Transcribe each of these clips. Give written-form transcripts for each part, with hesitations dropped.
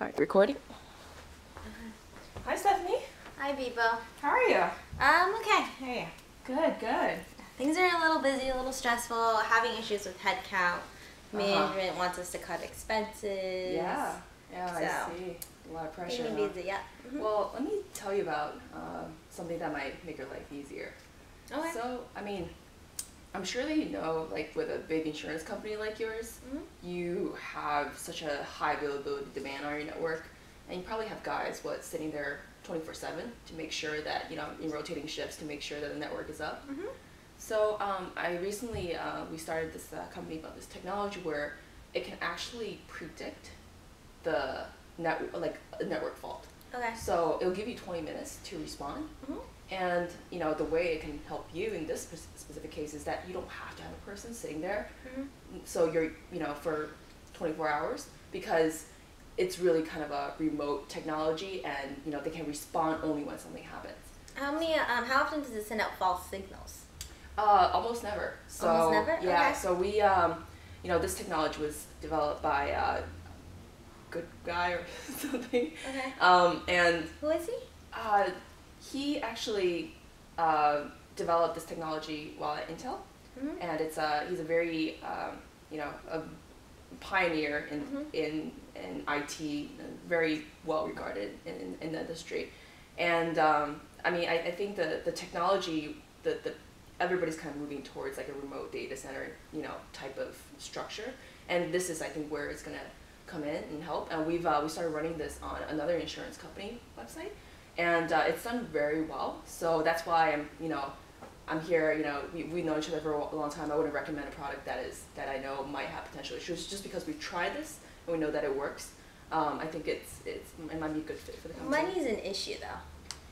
All right, recording. Hi, Stephanie. Hi, Bibo. How are you? Okay. How are you? Good, good. Things are a little busy, a little stressful, having issues with headcount. Management wants us to cut expenses. Yeah, So, I see. A lot of pressure. Keeping busy, yeah. Well, let me tell you about something that might make your life easier. Okay. So, I mean, I'm sure that you know, like with a big insurance company like yours, you have such a high availability demand on your network, and you probably have guys, sitting there 24/7 to make sure that, in rotating shifts to make sure that the network is up. So I recently, we started this company about this technology where it can actually predict the network fault. Okay. So it'll give you 20 minutes to respond. And the way it can help you in this specific case is that you don't have to have a person sitting there. So you're for 24 hours, because it's really kind of a remote technology, and they can respond only when something happens. How often does it send out false signals? Almost never. So, almost never? Yeah. Okay. So we this technology was developed by a good guy or something. Okay. And Who is he? he actually developed this technology while at Intel, and he's a very a pioneer in IT, very well regarded in the industry. And I mean, I think the technology, the everybody's kind of moving towards like a remote data center type of structure, and this is, I think, where it's gonna come in and help. And we started running this on another insurance company website, and it's done very well. So that's why I'm here. We've known each other for a long time. I wouldn't recommend a product that I know might have potential issues just because we've tried this and we know that it works. I think it might be a good fit for the company. Money's an issue, though.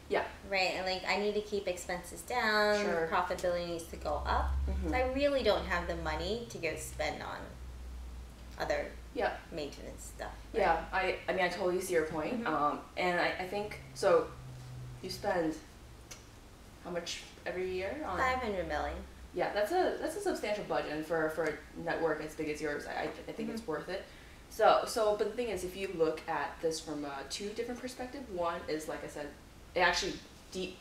Yeah. Right, and I need to keep expenses down. Sure. Profitability needs to go up. So I really don't have the money to go spend on other maintenance stuff. Right? Yeah, I mean, I totally see your point. And I think, so you spend how much every year on? 500 million. Yeah, that's a substantial budget, and for a network as big as yours, I think it's worth it. So, but the thing is, if you look at this from two different perspectives, one is, like I said, it actually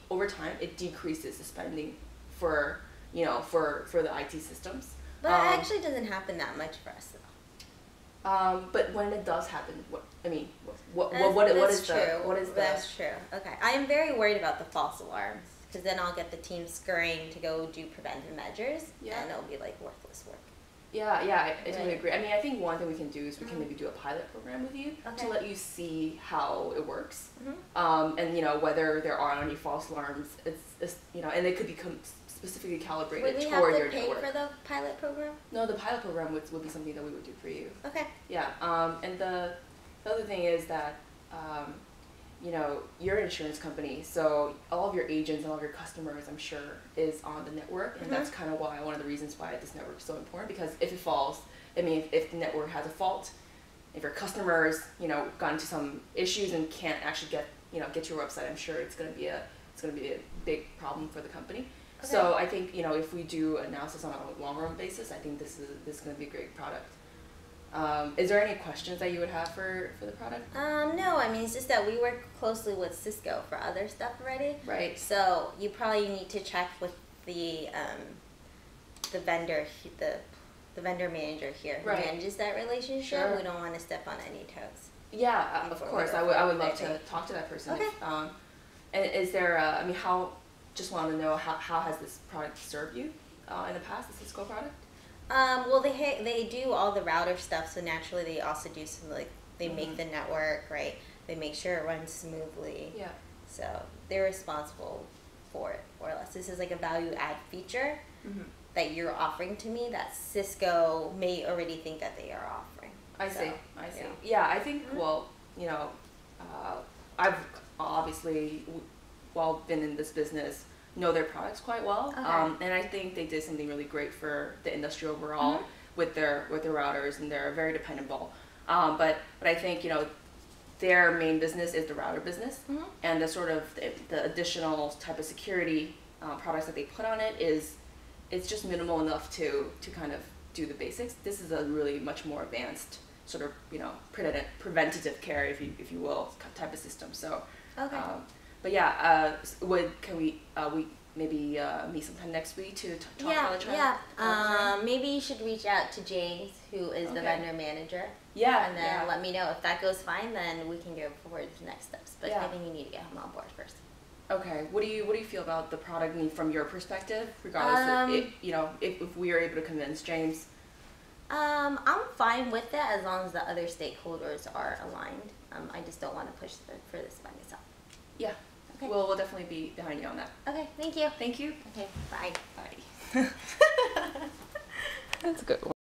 over time it decreases the spending for for the IT systems. But it actually doesn't happen that much for us, though. But when it does happen, what is the? That's true. Okay, I am very worried about the false alarms, because then I'll get the team scurrying to go do preventive measures, and it'll be like worthless work. Yeah, I totally agree. I mean, I think one thing we can do is we can maybe do a pilot program with you to let you see how it works, and whether there are any false alarms. It's and they could become specifically calibrated toward your network. Would we have to pay for the pilot program? No, the pilot program would be something that we would do for you. Okay. Yeah. And the other thing is that you're an insurance company, so all of your agents and all of your customers, I'm sure, is on the network, and that's kind of one of the reasons why this network is so important. Because if it falls, I mean, if the network has a fault, if your customers got into some issues and can't actually get to your website, I'm sure it's gonna be a big problem for the company. Okay. So I think if we do analysis on a long run basis, I think this is gonna be a great product. Is there any questions that you would have for the product? No, I mean, it's just that we work closely with Cisco for other stuff already. Right. So you probably need to check with the vendor, the vendor manager here who manages that relationship. Sure. We don't want to step on any toes. Yeah, of course. I would love to talk to that person. Okay. And is there? I mean, just want to know how has this product served you in the past? The Cisco product? Well, they do all the router stuff, so naturally they also do some, they make the network, right? They make sure it runs smoothly. Yeah. So they're responsible for it, more or less. This is like a value add feature that you're offering to me that Cisco may already think that they are offering. I see. Yeah, I think, well, I've obviously, been in this business, know their products quite well, and I think they did something really great for the industry overall with their routers, and they're very dependable. But I think their main business is the router business, and the sort of the additional type of security products that they put on it's just minimal enough to kind of do the basics. This is a really much more advanced sort of, you know, preventative care, if you will, type of system. So, okay. But yeah, can we maybe meet sometime next week to talk about the trial? Yeah. Maybe you should reach out to James, who is the vendor manager. Yeah. And then let me know. If that goes fine, then we can go forward to the next steps. But I think you need to get him on board first. Okay. What do you feel about the product from your perspective, regardless if we are able to convince James? I'm fine with it as long as the other stakeholders are aligned. I just don't want to push for this by myself. Yeah. Okay. We'll definitely be behind you on that. Okay. Thank you. Thank you. Okay. Bye. Bye. That's a good one.